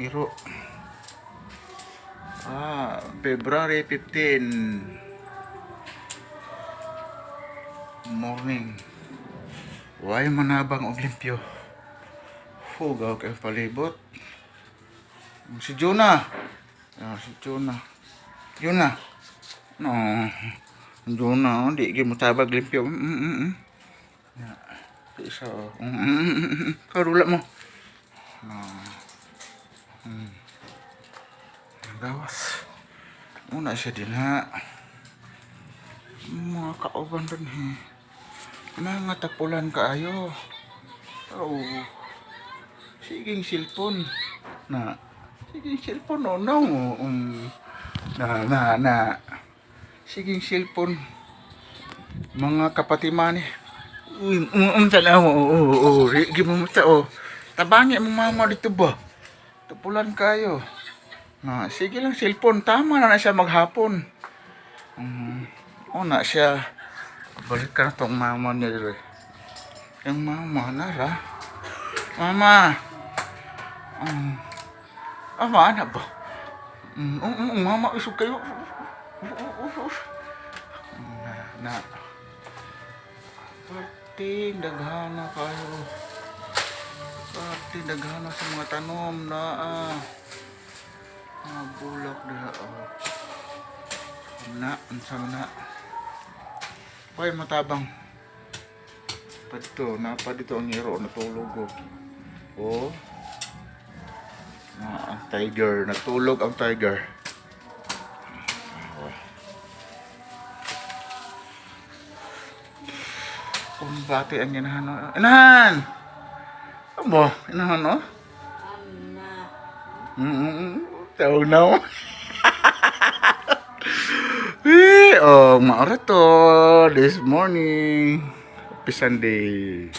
Iro. February 15. Morning. Way manabang og limpyo. Hugaw kay palibot. Si Jonah. Si Jonah. Jonah. No. Jonah, di gyud mo tabag limpyo. Isa. Karula mo. Gawas. Una siya din ha. Mga kauban rin eh. Mga tapulan kaayo. Oh. Siging cellphone. Siging cellphone no. Siging cellphone. Mga kapatiman eh. Sana mo. Rigi mo mata oh. Tabangi mo mama dito ba? Tapulan kayo. Sige lang cellphone. Tama na siya maghapon. Una siya. Balik ka na tong mama niya dito. Yung mama nara. Mama. Mana ba? Mama isog kayo. Parting daghana kayo. Parting daghana sa mga tanom na bulak diha unsang na. Pay matabang. Napa dito ang hero natulog oh. Ang tiger, natulog ang tiger. Kung bati ang inahan. Inahan! Abo, inahan no? Tawag na mo. Maara to this morning. Happy Sunday.